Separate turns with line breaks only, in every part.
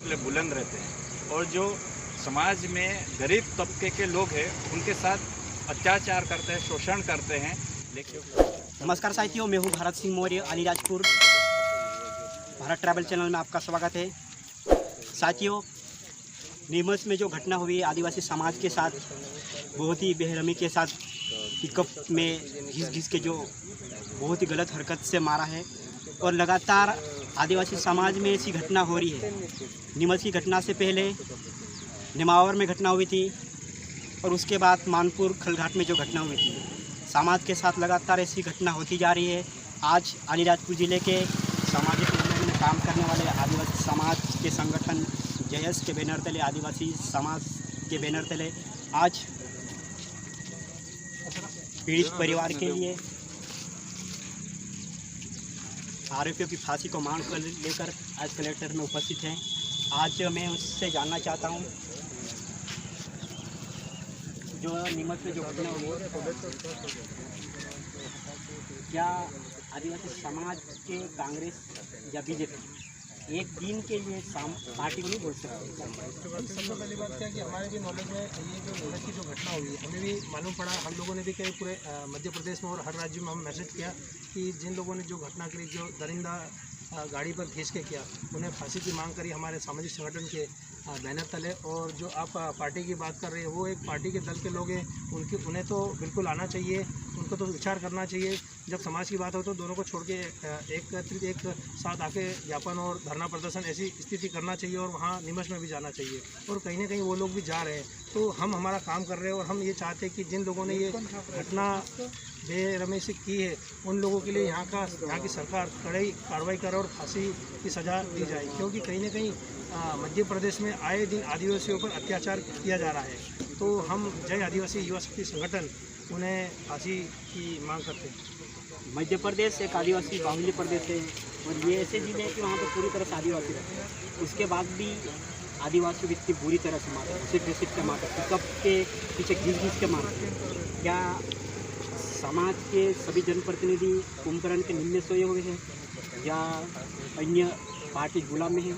हौसले बुलंद रहते हैं और जो समाज में गरीब तबके के लोग हैं उनके साथ अत्याचार करते हैं, शोषण करते हैं। लेकिन
नमस्कार साथियों, मैं हूँ भारत सिंह मौर्य, अलीराजपुर। भारत ट्रैवल चैनल में आपका स्वागत है। साथियों, नीमच में जो घटना हुई आदिवासी समाज के साथ, बहुत ही बेरहमी के साथ पिकअप में घिस के जो बहुत ही गलत हरकत से मारा है और लगातार आदिवासी समाज में ऐसी घटना हो रही है। नीमच की घटना से पहले नेमावर में घटना हुई थी और उसके बाद मानपुर खलघाट में जो घटना हुई थी, समाज के साथ लगातार ऐसी घटना होती जा रही है। आज अलीराजपुर ज़िले के सामाजिक उन्नयन में काम करने वाले आदिवासी समाज के संगठन JS के बैनर तले, आदिवासी समाज के बैनर तले आज पीड़ित परिवार के लिए आरोपियों की फांसी को मांग कर लेकर आज कलेक्टर में उपस्थित हैं। आज मैं उससे जानना चाहता हूं, जो नीमच में जो घटना हुई, क्या आदिवासी समाज के कांग्रेस या बीजेपी एक दिन के लिए पार्टी को नहीं बोल सकते?
सबसे पहली बात क्या है कि हमारे भी नॉलेज में ये जो नीमच की जो घटना हुई है, हमें भी मालूम पड़ा। हम लोगों ने भी कई पूरे मध्य प्रदेश में और हर राज्य में हम मैसेज किया कि जिन लोगों ने जो घटना करी, जो दरिंदा गाड़ी पर खींच के किया, उन्हें फांसी की मांग करी हमारे सामाजिक संगठन के बैनर तले। और जो आप पार्टी की बात कर रहे हैं, वो एक पार्टी के दल के लोग हैं, उन्हें तो बिल्कुल आना चाहिए, उनको तो विचार करना चाहिए। जब समाज की बात हो तो दोनों को छोड़ के एक साथ आके ज्ञापन और धरना प्रदर्शन ऐसी स्थिति करना चाहिए और वहाँ नीमच में भी जाना चाहिए। और कहीं ना कहीं वो लोग भी जा रहे हैं, तो हम हमारा काम कर रहे हैं और हम ये चाहते हैं कि जिन लोगों ने ये घटना बेरहमी से की है, उन लोगों के लिए यहाँ की सरकार कड़ाई कार्रवाई करे और फांसी की सज़ा दी जाए। क्योंकि कहीं ना कहीं मध्य प्रदेश में आए दिन आदिवासियों पर अत्याचार किया जा रहा है। तो हम जय आदिवासी युवा शक्ति संगठन उन्हें फांसी की मांग करते हैं।
मध्य प्रदेश एक आदिवासी बाहुल्य प्रदेश है और ये ऐसे जिले हैं कि वहाँ पर पूरी तरह से आदिवासी रहते हैं। उसके बाद भी आदिवासियों को इतनी बुरी तरह से मारते, सिर्फ के मारते, पिकअप के पीछे घिस के मारते। क्या समाज के सभी जनप्रतिनिधि कुंभकर्ण के निम्न सोए हुए हैं या अन्य पार्टी गुलाम में है?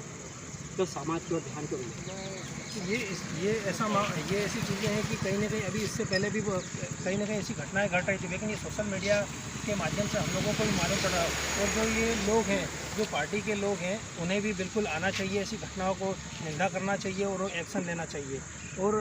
तो समाज की ओर ध्यान करेंगे।
ये ऐसी चीज़ें हैं कि कहीं ना कहीं अभी इससे पहले भी कहीं ना कहीं ऐसी घटनाएं घट रही थी, लेकिन ये सोशल मीडिया के माध्यम से हम लोगों को भी मालूम पड़ रहा है। और जो ये लोग हैं, जो पार्टी के लोग हैं, उन्हें भी बिल्कुल आना चाहिए, ऐसी घटनाओं को निंदा करना चाहिए और एक्शन लेना चाहिए। और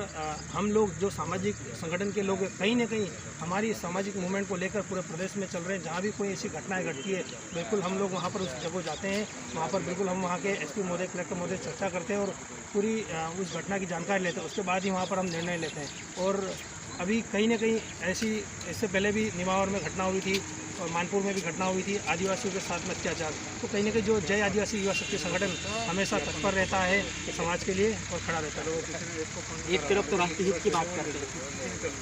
हम लोग जो सामाजिक संगठन के लोग हैं, कहीं ना कहीं हमारी सामाजिक मूवमेंट को लेकर पूरे प्रदेश में चल रहे हैं। जहाँ भी कोई ऐसी घटनाएं घटती है, बिल्कुल हम लोग वहाँ पर उस जगह जाते हैं, वहाँ पर बिल्कुल हम वहाँ के SP महोदय, कलेक्टर महोदय चर्चा करते हैं और पूरी उस घटना की जानकारी लेते हैं। उसके बाद ही वहाँ पर हम निर्णय लेते हैं। और अभी कहीं ना कहीं इससे पहले भी नेमावर में घटना हुई थी और मानपुर में भी घटना हुई थी, आदिवासियों के साथ में अत्याचार। तो कहीं ना कहीं जो जय आदिवासी युवा शक्ति संगठन हमेशा तत्पर रहता है समाज के लिए और खड़ा रहता है।
एक तरफ तो राष्ट्रीय हित की बात कर रहे हैं,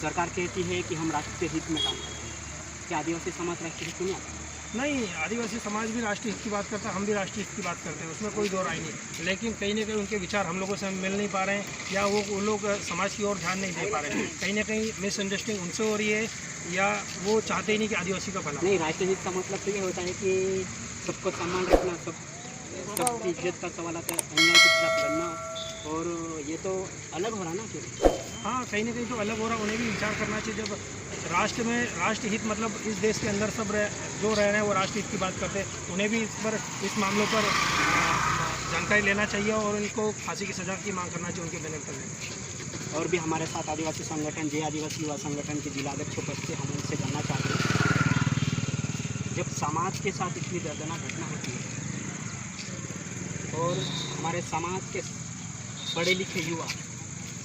सरकार कहती है कि हम राष्ट्रीय हित में काम करते हैं। क्या आदिवासी समाज राष्ट्रीय हित में आता है?
नहीं, आदिवासी समाज भी राष्ट्रीय हित की बात करता है, हम भी राष्ट्रीय हित की बात करते हैं, उसमें कोई दो राय नहीं। लेकिन कहीं ना कहीं उनके विचार हम लोगों से मिल नहीं पा रहे हैं या वो लोग समाज की ओर ध्यान नहीं दे पा रहे हैं। कहीं ना कहीं मिसअंडरस्टैंडिंग उनसे हो रही है या वो चाहते ही नहीं कि आदिवासी का भला।
नहीं, राष्ट्रीय हित का मतलब तो ये होता है कि सबको सम्मान रखना, सबकी इज्जत का सवाल आता है, अन्याय की खिलाफ लड़ना। और ये तो अलग हो रहा ना फिर।
हाँ, कहीं ना कहीं तो अलग हो रहा, उन्हें भी विचार करना चाहिए। जब राष्ट्र में राष्ट्र हित मतलब इस देश के अंदर सब जो रह रहे हैं वो राष्ट्र हित की बात करते हैं, उन्हें भी इस मामलों पर जानकारी लेना चाहिए और उनको फांसी की सज़ा की मांग करना चाहिए उनके बैनर पर।
और भी हमारे साथ आदिवासी संगठन, जय आदिवासी युवा संगठन के जिलाध्यक्ष उपस्थित, हम उनसे जानना चाहते हैं, जब समाज के साथ इतनी दर्दनाक घटना होती है और हमारे समाज के पढ़े लिखे युवा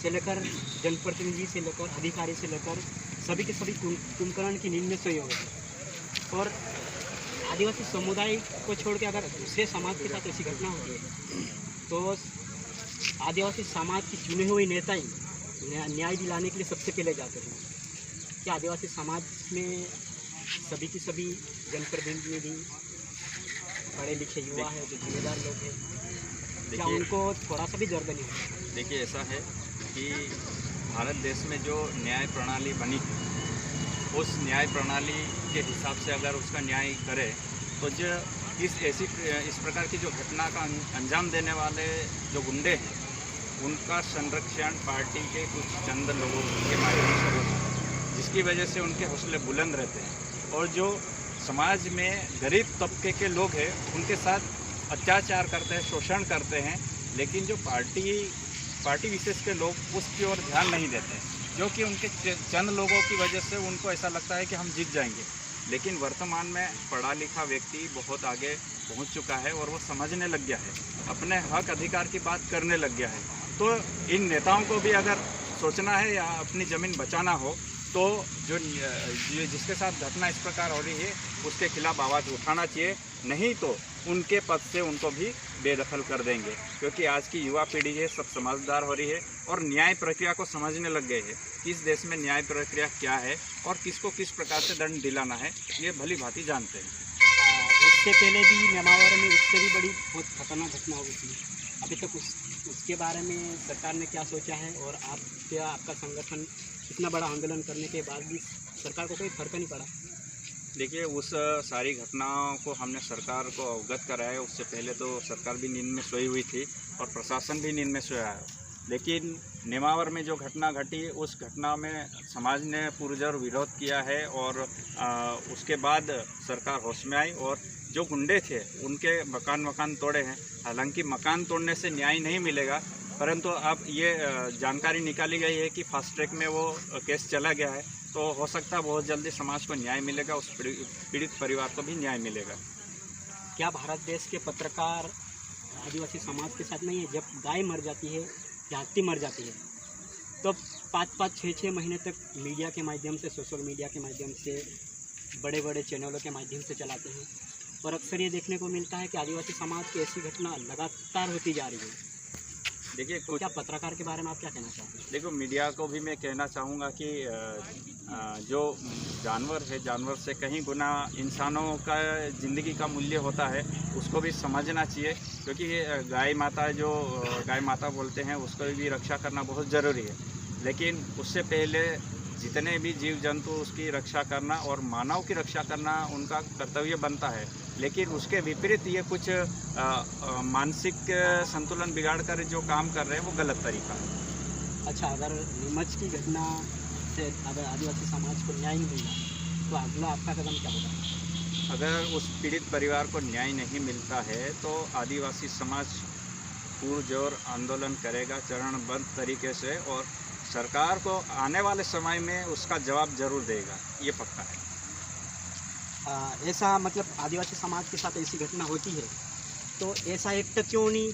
से लेकर जनप्रतिनिधि से लेकर अधिकारी से लेकर सभी के सभी कुंभकर्ण की नींद में सोए हुए हैं और आदिवासी समुदाय को छोड़ के अगर दूसरे समाज के साथ ऐसी घटना होती है तो आदिवासी समाज की चुने हुए नेता ही न्याय दिलाने के लिए सबसे पहले जाते हैं। क्या आदिवासी समाज में सभी की सभी जनप्रतिनिधि पढ़े लिखे युवा है, जो जिम्मेदार लोग हैं, क्या उनको थोड़ा सा भी दर्द नहीं होता?
देखिए, ऐसा है कि भारत देश में जो न्याय प्रणाली बनी, उस न्याय प्रणाली के हिसाब से अगर उसका न्याय करे तो जो इस प्रकार की जो घटना का अंजाम देने वाले जो गुंडे हैं उनका संरक्षण पार्टी के कुछ चंद लोगों के माध्यम से होता है, जिसकी वजह से उनके हौसले बुलंद रहते हैं। और जो समाज में गरीब तबके के लोग हैं उनके साथ अत्याचार करते हैं, शोषण करते हैं, लेकिन जो पार्टी विशेष के लोग उसकी ओर ध्यान नहीं देते, जो कि उनके चंद लोगों की वजह से उनको ऐसा लगता है कि हम जीत जाएंगे। लेकिन वर्तमान में पढ़ा लिखा व्यक्ति बहुत आगे पहुंच चुका है और वो समझने लग गया है, अपने हक अधिकार की बात करने लग गया है। तो इन नेताओं को भी अगर सोचना है या अपनी ज़मीन बचाना हो तो जो जिसके साथ घटना इस प्रकार हो रही है उसके खिलाफ आवाज़ उठाना चाहिए, नहीं तो उनके पद से उनको भी बेदखल कर देंगे। क्योंकि आज की युवा पीढ़ी है सब समझदार हो रही है और न्याय प्रक्रिया को समझने लग गए हैं कि इस देश में न्याय प्रक्रिया क्या है और किसको किस प्रकार से दंड दिलाना है, ये भली भांति जानते हैं।
उससे पहले भी नेमावर में उससे भी बड़ी बहुत खतरनाक घटना हुई थी। अभी तक उसके बारे में सरकार ने क्या सोचा है और आपका संगठन इतना बड़ा आंदोलन करने के बाद भी सरकार को कोई फर्क नहीं पड़ा?
देखिए, उस सारी घटनाओं को हमने सरकार को अवगत कराया। उससे पहले तो सरकार भी नींद में सोई हुई थी और प्रशासन भी नींद में सोया है। लेकिन नेमावर में जो घटना घटी उस घटना में समाज ने पुरजोर विरोध किया है और उसके बाद सरकार होश में आई और जो गुंडे थे उनके मकान तोड़े हैं। हालांकि मकान तोड़ने से न्याय नहीं मिलेगा, परंतु अब ये जानकारी निकाली गई है कि फास्ट ट्रैक में वो केस चला गया है, तो हो सकता है बहुत जल्दी समाज को न्याय मिलेगा, उस पीड़ित परिवार को भी न्याय मिलेगा।
क्या भारत देश के पत्रकार आदिवासी समाज के साथ नहीं है? जब गाय मर जाती है या हाथी मर जाती है तो 5-5, 6-6 महीने तक मीडिया के माध्यम से, सोशल मीडिया के माध्यम से, बड़े बड़े चैनलों के माध्यम से चलाते हैं और अक्सर ये देखने को मिलता है कि आदिवासी समाज की ऐसी घटना लगातार होती जा रही है।
देखिए,
तो क्या पत्रकार के बारे में आप क्या कहना चाहते हैं?
देखो, मीडिया को भी मैं कहना चाहूँगा कि जो जानवर है, जानवर से कहीं गुना इंसानों का ज़िंदगी का मूल्य होता है, उसको भी समझना चाहिए। क्योंकि ये गाय माता बोलते हैं, उसको भी रक्षा करना बहुत ज़रूरी है। लेकिन उससे पहले जितने भी जीव जंतु उसकी रक्षा करना और मानव की रक्षा करना उनका कर्तव्य बनता है। लेकिन उसके विपरीत ये कुछ मानसिक संतुलन बिगाड़ कर जो काम कर रहे हैं वो गलत तरीका है।
अच्छा, अगर नीमच की घटना से अगर आदिवासी समाज को न्याय नहीं मिला तो अगला आपका कदम क्या होगा?
अगर उस पीड़ित परिवार को न्याय नहीं मिलता है तो आदिवासी समाज पुरजोर आंदोलन करेगा चरणबद्ध तरीके से और सरकार को आने वाले समय में उसका जवाब जरूर देगा, ये पक्का है।
ऐसा मतलब आदिवासी समाज के साथ ऐसी घटना होती है तो ऐसा एक्ट क्यों नहीं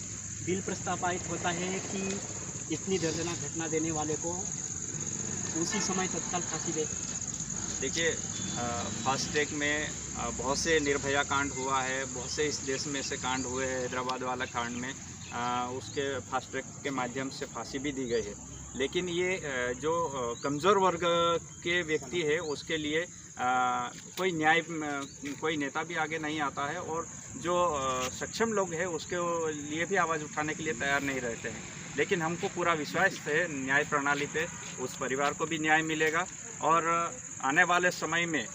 बिल प्रस्ताव पारित होता है कि इतनी दर्दनाक घटना देने वाले को उसी समय तत्काल फांसी दे? देखिए,
फास्ट ट्रैक में बहुत से निर्भया कांड हुआ है, बहुत से इस देश में ऐसे कांड हुए हैं। हैदराबाद वाला कांड में उसके फास्ट ट्रैक के माध्यम से फांसी भी दी गई है। लेकिन ये जो कमज़ोर वर्ग के व्यक्ति है उसके लिए कोई नेता भी आगे नहीं आता है और जो सक्षम लोग हैं उसके लिए भी आवाज़ उठाने के लिए तैयार नहीं रहते हैं। लेकिन हमको पूरा विश्वास है न्याय प्रणाली पे, उस परिवार को भी न्याय मिलेगा। और आने वाले समय में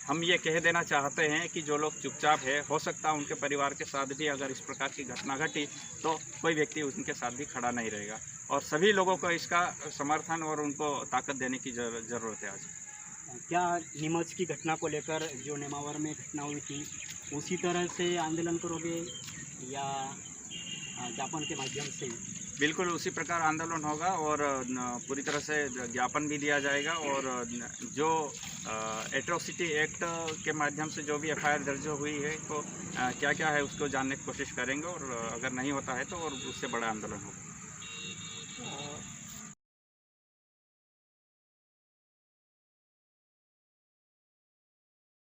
हम ये कह देना चाहते हैं कि जो लोग चुपचाप है, हो सकता है उनके परिवार के साथ भी अगर इस प्रकार की घटना घटी तो कोई व्यक्ति उनके साथ भी खड़ा नहीं रहेगा और सभी लोगों को इसका समर्थन और उनको ताकत देने की ज़रूरत है। आज
क्या नीमच की घटना को लेकर जो नेमावर में घटना हुई थी उसी तरह से आंदोलन करोगे या ज्ञापन के माध्यम से?
बिल्कुल उसी प्रकार आंदोलन होगा और पूरी तरह से ज्ञापन भी दिया जाएगा और जो एट्रोसिटी एक्ट के माध्यम से जो भी एफआईआर दर्ज हुई है तो क्या क्या है उसको जानने की कोशिश करेंगे और अगर नहीं होता है तो और उससे बड़ा आंदोलन होगा।